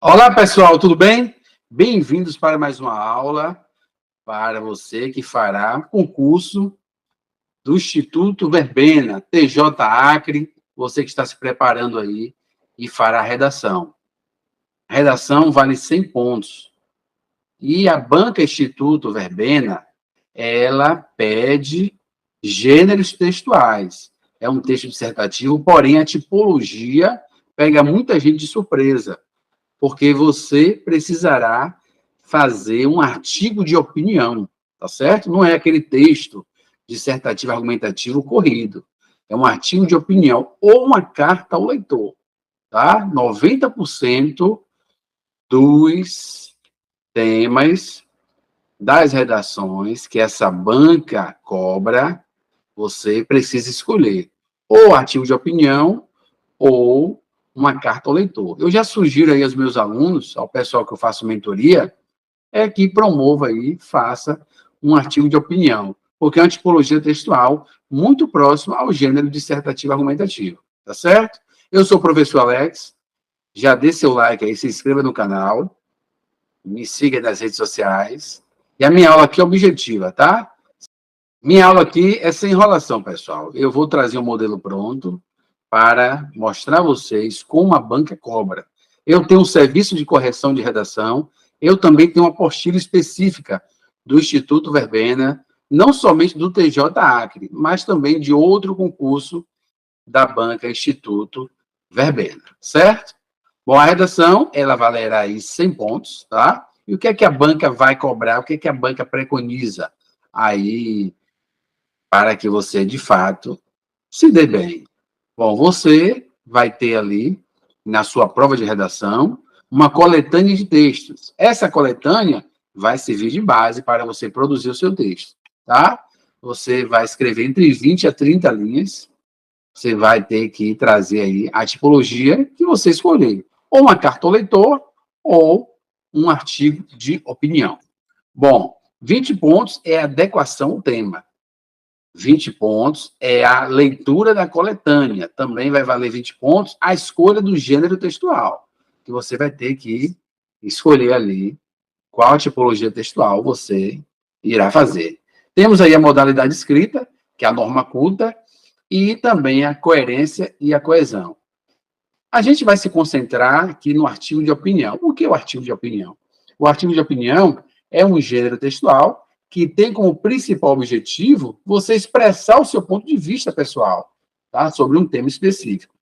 Olá, pessoal, tudo bem? Bem-vindos para mais uma aula para você que fará concurso do Instituto Verbena, TJ Acre, você que está se preparando aí e fará redação. A redação vale 100 pontos. E a banca Instituto Verbena, ela pede gêneros textuais. É um texto dissertativo, porém a tipologia pega muita gente de surpresa, porque você precisará fazer um artigo de opinião, tá certo? Não é aquele texto dissertativo argumentativo corrido. É um artigo de opinião ou uma carta ao leitor, tá? 90% dos temas das redações que essa banca cobra, você precisa escolher ou artigo de opinião ou uma carta ao leitor. Eu já sugiro aí aos meus alunos, ao pessoal que eu faço mentoria, que promova aí, faça um artigo de opinião, porque é uma tipologia textual muito próxima ao gênero dissertativo argumentativo, tá certo? Eu sou o professor Alex, já dê seu like aí, se inscreva no canal, me siga nas redes sociais, e a minha aula aqui é objetiva, tá? Minha aula aqui é sem enrolação, pessoal. Eu vou trazer um modelo pronto para mostrar a vocês como a banca cobra. Eu tenho um serviço de correção de redação, eu também tenho uma apostila específica do Instituto Verbena, não somente do TJ Acre, mas também de outro concurso da banca Instituto Verbena, certo? Bom, a redação, ela valerá aí 100 pontos, tá? E o que é que a banca vai cobrar? O que é que a banca preconiza aí para que você, de fato, se dê bem? Bom, você vai ter ali, na sua prova de redação, uma coletânea de textos. Essa coletânea vai servir de base para você produzir o seu texto, tá? Você vai escrever entre 20 a 30 linhas, você vai ter que trazer aí a tipologia que você escolher, ou uma carta ao leitor, ou um artigo de opinião. Bom, 20 pontos é adequação ao tema. 20 pontos é a leitura da coletânea. Também vai valer 20 pontos a escolha do gênero textual, que você vai ter que escolher ali qual tipologia textual você irá fazer. Temos aí a modalidade escrita, que é a norma culta, e também a coerência e a coesão. A gente vai se concentrar aqui no artigo de opinião. O que é o artigo de opinião? O artigo de opinião é um gênero textual que tem como principal objetivo você expressar o seu ponto de vista pessoal, tá? Sobre um tema específico.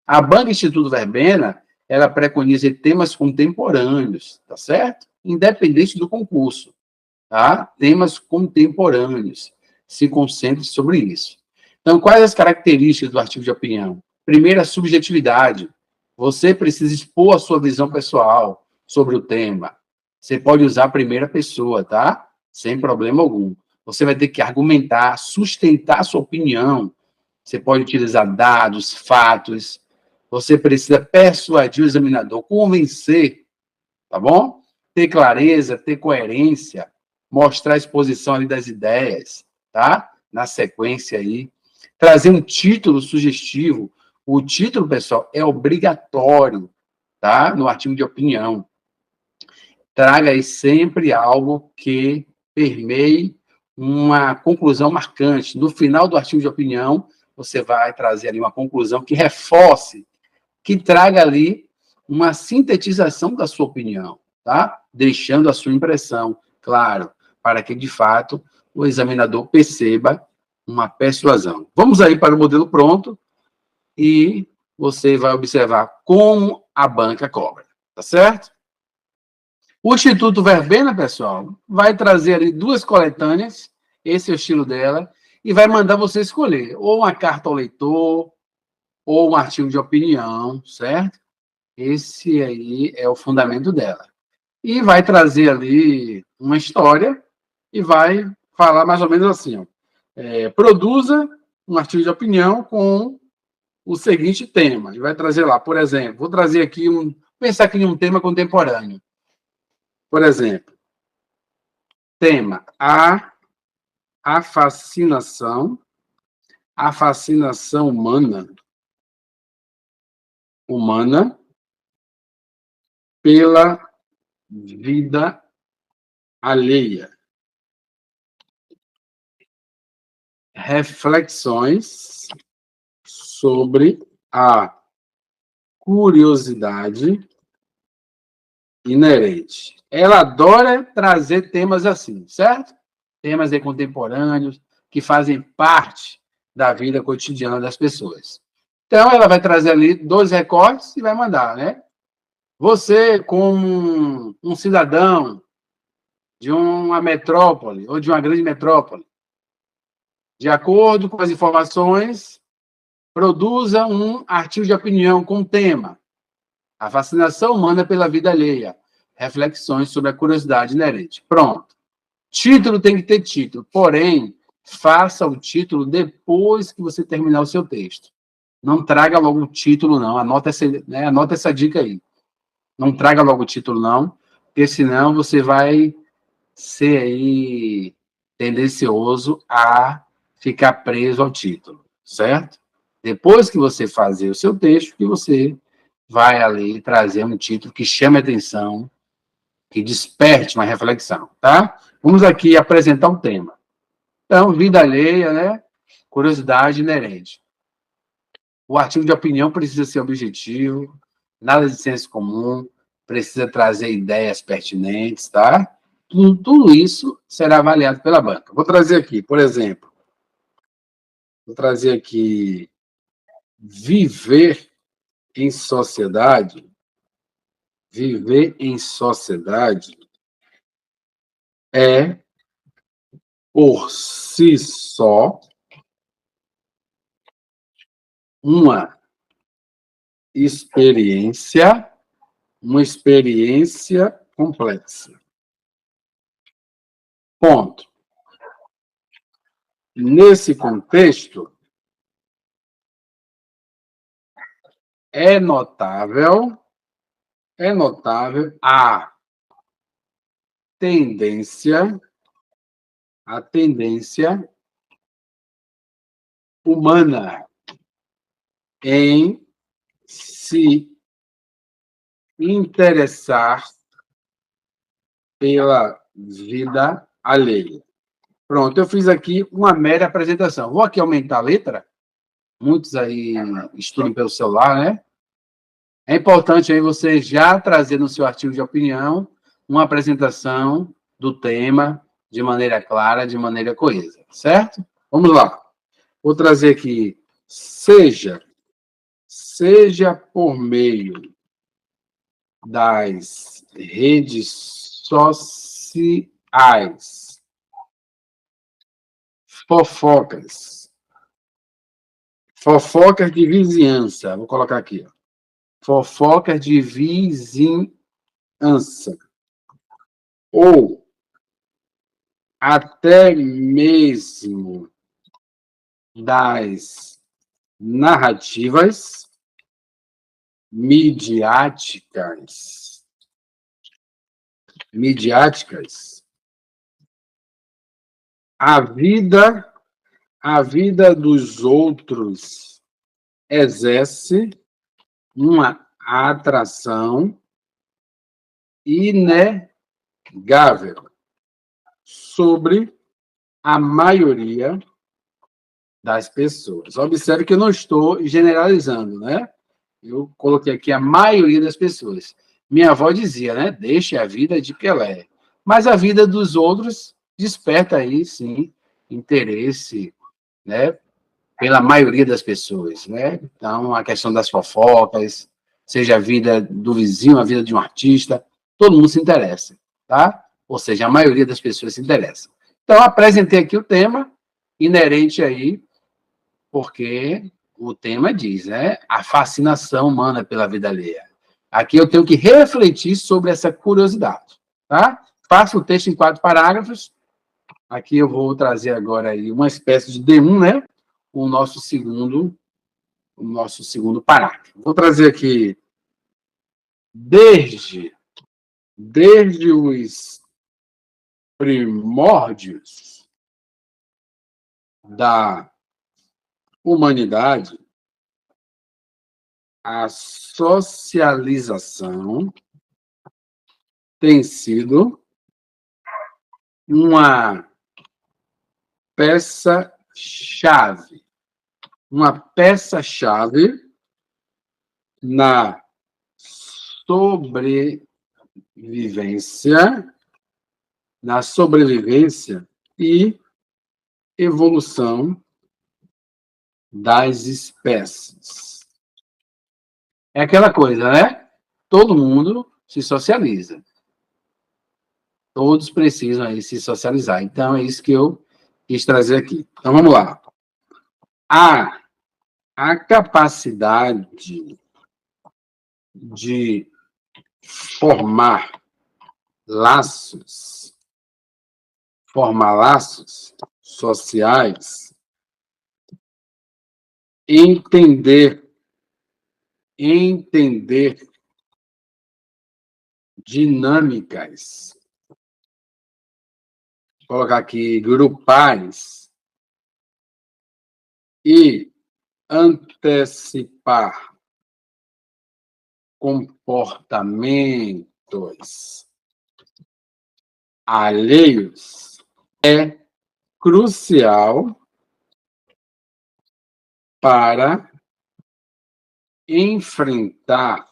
A Banca Instituto Verbena, ela preconiza temas contemporâneos, tá certo? Independente do concurso, tá? Temas contemporâneos. Se concentre sobre isso. Então, quais as características do artigo de opinião? Primeiro, a subjetividade. Você precisa expor a sua visão pessoal sobre o tema. Você pode usar a primeira pessoa, tá? Sem problema algum. Você vai ter que argumentar, sustentar a sua opinião. Você pode utilizar dados, fatos. Você precisa persuadir o examinador, convencer, tá bom? Ter clareza, ter coerência, mostrar a exposição ali das ideias, tá? Na sequência aí. Trazer um título sugestivo. O título, pessoal, é obrigatório, tá? No artigo de opinião. Traga aí sempre algo que permeie uma conclusão marcante. No final do artigo de opinião, você vai trazer ali uma conclusão que reforce, que traga ali uma sintetização da sua opinião, tá? Deixando a sua impressão, claro, para que, de fato, o examinador perceba uma persuasão. Vamos aí para o modelo pronto e você vai observar como a banca cobra, tá certo? O Instituto Verbena, pessoal, vai trazer ali 2 coletâneas, esse é o estilo dela, e vai mandar você escolher ou uma carta ao leitor, ou um artigo de opinião, certo? Esse aí é o fundamento dela. E vai trazer ali uma história e vai falar mais ou menos assim, ó, produza um artigo de opinião com o seguinte tema. E vai trazer lá, por exemplo, vou trazer aqui pensar aqui em um tema contemporâneo. Por exemplo, tema a fascinação humana pela vida alheia. Reflexões sobre a curiosidade inerente. Ela adora trazer temas assim, certo? Temas aí contemporâneos que fazem parte da vida cotidiana das pessoas. Então, ela vai trazer ali 2 recortes e vai mandar, né? Você, como um cidadão de uma metrópole ou de uma grande metrópole, de acordo com as informações, produza um artigo de opinião com o tema A Fascinação Humana pela Vida Alheia. Reflexões sobre a curiosidade inerente. Pronto. Título tem que ter título, porém, faça o título depois que você terminar o seu texto. Não traga logo o título, não. Anota essa dica aí. Não traga logo o título, não, porque senão você vai ser aí tendencioso a ficar preso ao título, certo? Depois que você fazer o seu texto, que você vai ali trazer um título que chame a atenção, que desperte uma reflexão, tá? Vamos aqui apresentar um tema. Então, vida alheia, né? Curiosidade inerente. O artigo de opinião precisa ser objetivo, nada de senso comum, precisa trazer ideias pertinentes, tá? Tudo isso será avaliado pela banca. Vou trazer aqui, por exemplo, viver em sociedade. Viver em sociedade é, por si só, uma experiência, complexa. Ponto. Nesse contexto, é notável tendência, a tendência humana em se interessar pela vida alheia. Pronto, eu fiz aqui uma mera apresentação. Vou aqui aumentar a letra. Muitos aí estudam pelo celular, né? É importante aí você já trazer no seu artigo de opinião uma apresentação do tema de maneira clara, de maneira coesa, certo? Vamos lá. Vou trazer aqui, seja por meio das redes sociais, fofocas de vizinhança, vou colocar aqui, ó. Fofocas de vizinhança, ou até mesmo das narrativas midiáticas, a vida dos outros exerce uma atração inegável sobre a maioria das pessoas. Observe que eu não estou generalizando, né? Eu coloquei aqui a maioria das pessoas. Minha avó dizia, né? Deixe a vida de Pelé. Mas a vida dos outros desperta aí, sim, interesse, né? Pela maioria das pessoas, né? Então, a questão das fofocas, seja a vida do vizinho, a vida de um artista, todo mundo se interessa, tá? Ou seja, a maioria das pessoas se interessa. Então, apresentei aqui o tema inerente aí, porque o tema diz, né? A fascinação humana pela vida alheia. Aqui eu tenho que refletir sobre essa curiosidade, tá? Faço o texto em 4 parágrafos. Aqui eu vou trazer agora aí uma espécie de D1, né? O nosso segundo parágrafo. Vou trazer aqui desde os primórdios da humanidade, a socialização tem sido uma peça-chave. Uma peça-chave na sobrevivência, e evolução das espécies. É aquela coisa, né? Todo mundo se socializa. Todos precisam aí se socializar. Então, é isso que eu quis trazer aqui. Então, vamos lá. A capacidade de formar laços sociais, entender dinâmicas, vou colocar aqui grupais, e antecipar comportamentos alheios é crucial para enfrentar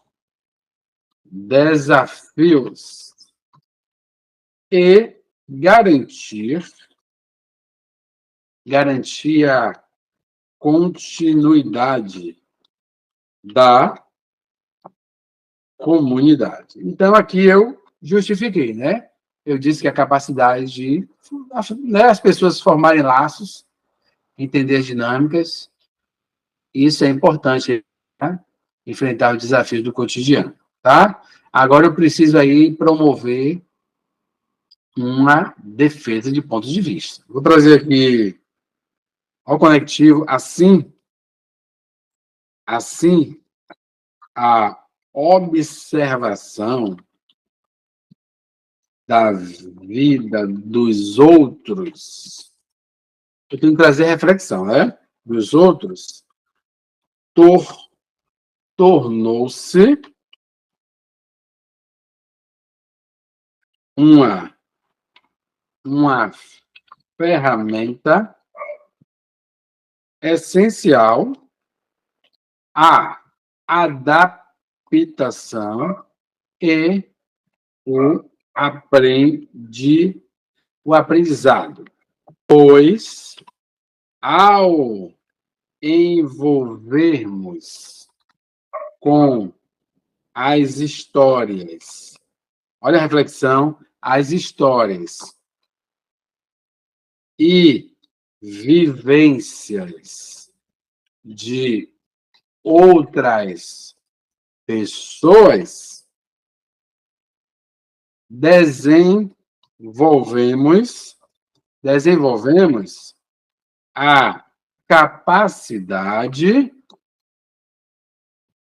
desafios e garantir a continuidade da comunidade. Então, aqui eu justifiquei, né? Eu disse que a capacidade de, né, as pessoas formarem laços, entender as dinâmicas, isso é importante, tá? Enfrentar os desafios do cotidiano, tá? Agora eu preciso aí promover uma defesa de pontos de vista. Vou trazer aqui ao conectivo, assim, a observação da vida dos outros, eu tenho que trazer reflexão, né? Dos outros, tornou-se uma ferramenta essencial à adaptação e o aprendizado, pois, ao envolvermos com as histórias, olha a reflexão, as histórias e vivências de outras pessoas, desenvolvemos a capacidade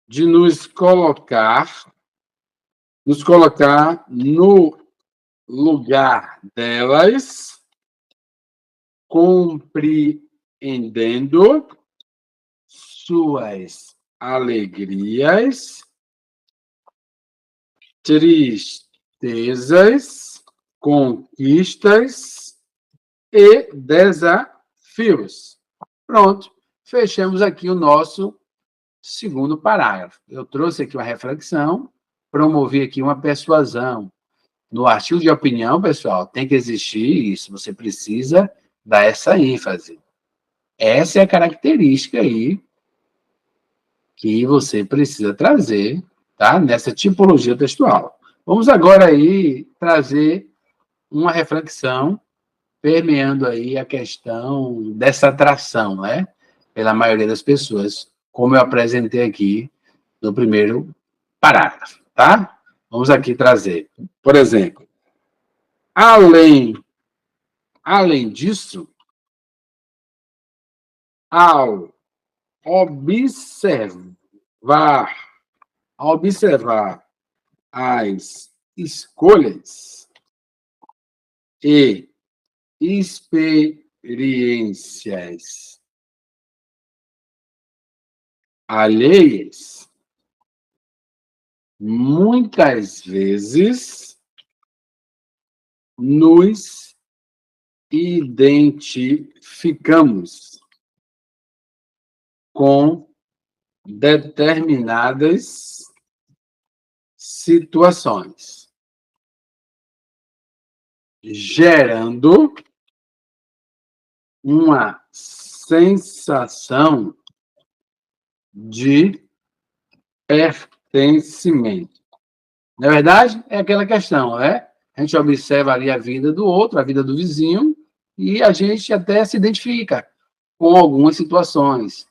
de nos colocar no lugar delas, compreendendo suas alegrias, tristezas, conquistas e desafios. Pronto, fechamos aqui o nosso segundo parágrafo. Eu trouxe aqui uma reflexão, promovi aqui uma persuasão. No artigo de opinião, pessoal, tem que existir isso, você precisa dar essa ênfase. Essa é a característica aí que você precisa trazer, tá? Nessa tipologia textual. Vamos agora aí trazer uma reflexão permeando aí a questão dessa atração, né? Pela maioria das pessoas, como eu apresentei aqui no primeiro parágrafo, tá? Vamos aqui trazer, por exemplo, além disso, ao observar, as escolhas e experiências alheias, muitas vezes nos identificamos com determinadas situações, gerando uma sensação de pertencimento. Na verdade, é aquela questão, né? A gente observa ali a vida do outro, a vida do vizinho, e a gente até se identifica com algumas situações.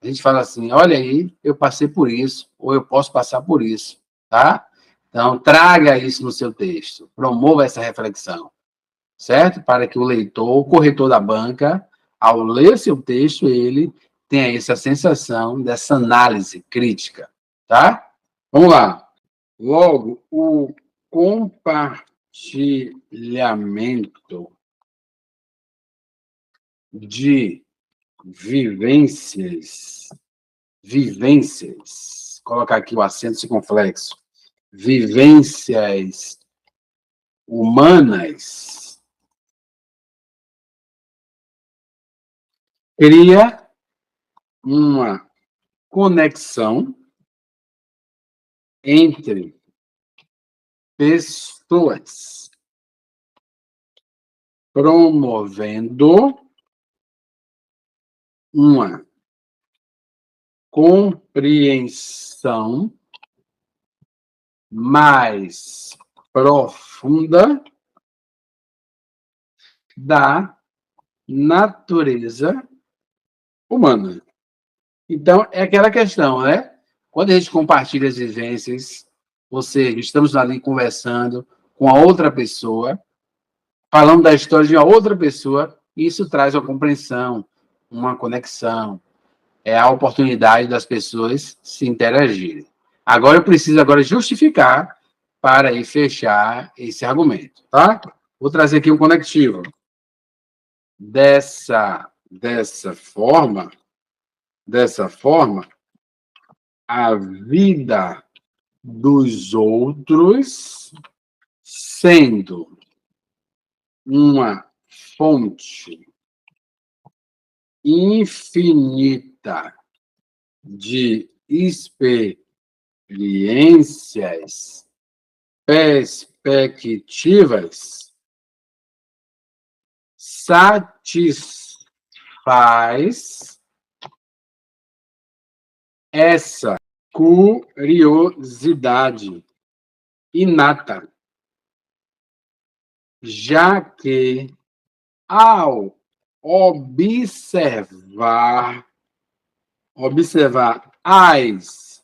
A gente fala assim, olha aí, eu passei por isso, ou eu posso passar por isso, tá? Então, traga isso no seu texto, promova essa reflexão, certo? Para que o leitor, o corretor da banca, ao ler seu texto, ele tenha essa sensação dessa análise crítica, tá? Vamos lá. Logo, o compartilhamento de vivências, colocar aqui o acento circunflexo, vivências humanas, cria uma conexão entre pessoas, promovendo uma compreensão mais profunda da natureza humana. Então, é aquela questão, né? Quando a gente compartilha as vivências, ou seja, estamos ali conversando com a outra pessoa, falando da história de uma outra pessoa, isso traz uma compreensão, uma conexão, é a oportunidade das pessoas se interagirem. Agora eu preciso justificar para ir fechar esse argumento, tá? Vou trazer aqui um conectivo. Dessa forma, a vida dos outros sendo uma fonte infinita de experiências, perspectivas, satisfaz essa curiosidade inata, já que ao observar as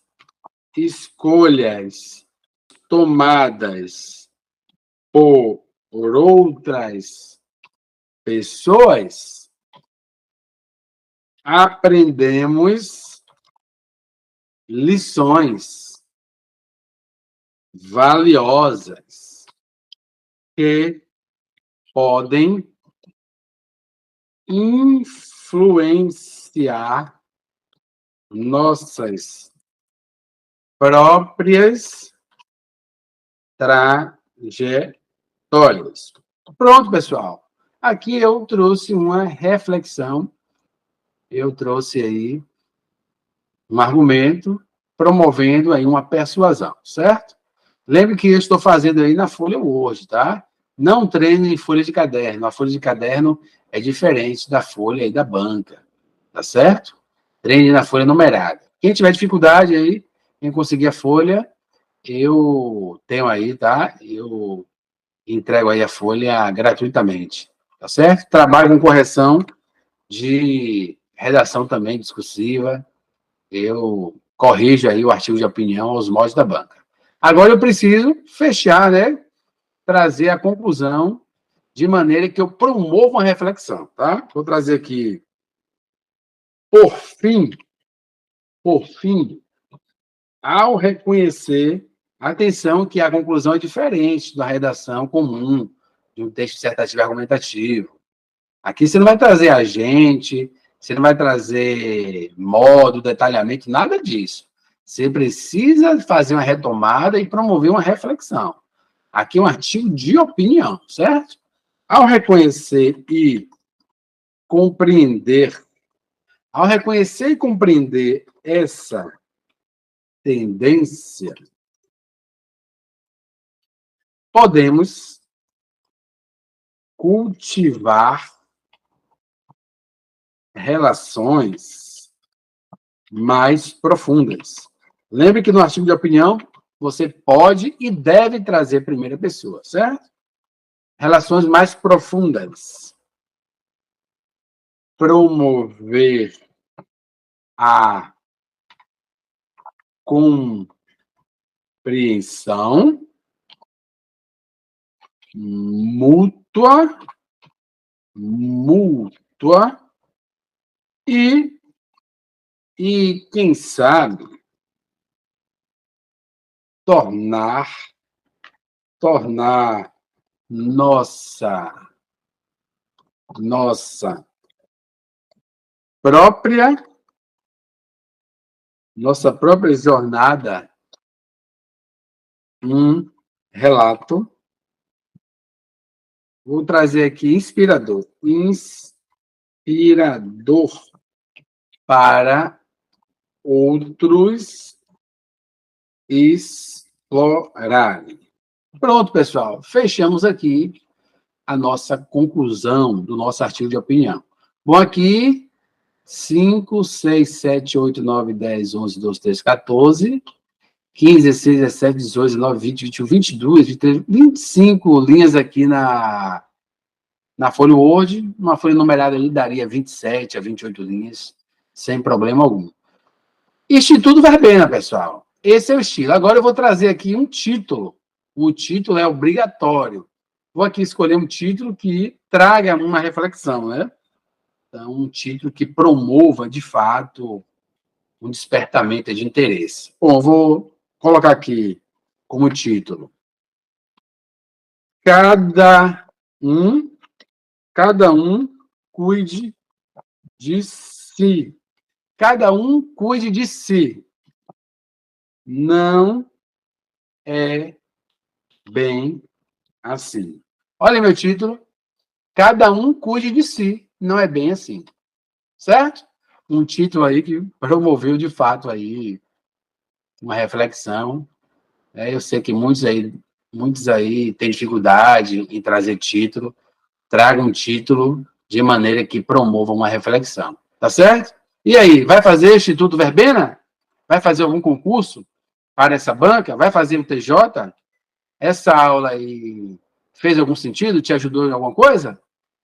escolhas tomadas por outras pessoas, aprendemos lições valiosas que podem influenciar nossas próprias trajetórias. Pronto, pessoal. Aqui eu trouxe uma reflexão, eu trouxe aí um argumento promovendo aí uma persuasão, certo? Lembre que eu estou fazendo aí na folha Word, tá? Não treine em folha de caderno. A folha de caderno é diferente da folha aí da banca, tá certo? Treine na folha numerada. Quem tiver dificuldade aí em conseguir a folha, eu tenho aí, tá? Eu entrego aí a folha gratuitamente, tá certo? Trabalho com correção de redação também discursiva. Eu corrijo aí o artigo de opinião aos moldes da banca. Agora eu preciso fechar, né? Trazer a conclusão de maneira que eu promova uma reflexão, tá? Vou trazer aqui, por fim, ao reconhecer, atenção que a conclusão é diferente da redação comum de um texto dissertativo argumentativo. Aqui você não vai trazer agente, você não vai trazer modo, detalhamento, nada disso. Você precisa fazer uma retomada e promover uma reflexão. Aqui é um artigo de opinião, certo? Ao reconhecer e compreender essa tendência, podemos cultivar relações mais profundas. Lembre que no artigo de opinião, você pode e deve trazer primeira pessoa, certo? Relações mais profundas. Promover a compreensão mútua e quem sabe, tornar nossa própria jornada um relato. Vou trazer aqui inspirador para outros explorarem. Pronto, pessoal. Fechamos aqui a nossa conclusão do nosso artigo de opinião. Bom, aqui 5, 6, 7, 8, 9, 10, 11, 12, 13, 14, 15, 16, 17, 18, 19, 20, 21, 22, 23, 25 linhas aqui na folha Word. Uma folha numerada ali daria 27 a 28 linhas, sem problema algum. Instituto Verbena, pessoal. Esse é o estilo. Agora eu vou trazer aqui um título. O título é obrigatório. Vou aqui escolher um título que traga uma reflexão, né? Então, um título que promova, de fato, um despertamento de interesse. Bom, vou colocar aqui como título: Cada um cuide de si. Cada um cuide de si. Não é bem assim. Olha meu título. Cada um cuide de si. Não é bem assim. Certo? Um título aí que promoveu, de fato, aí uma reflexão. Eu sei que muitos aí têm dificuldade em trazer título. Traga um título de maneira que promova uma reflexão. Tá certo? E aí, vai fazer Instituto Verbena? Vai fazer algum concurso para essa banca? Vai fazer o TJ? Essa aula aí fez algum sentido? Te ajudou em alguma coisa?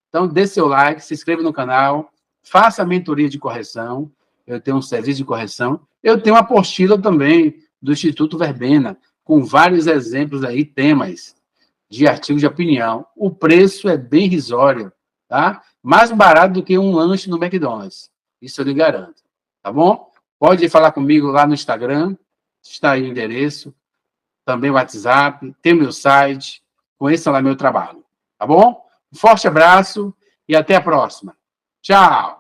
Então, dê seu like, se inscreva no canal, faça a mentoria de correção. Eu tenho um serviço de correção. Eu tenho uma apostila também do Instituto Verbena, com vários exemplos aí, temas de artigos de opinião. O preço é bem irrisório, tá? Mais barato do que um lanche no McDonald's. Isso eu lhe garanto. Tá bom? Pode falar comigo lá no Instagram, está aí o endereço, também o WhatsApp, tem o meu site, conheça lá meu trabalho. Tá bom? Um forte abraço e até a próxima. Tchau!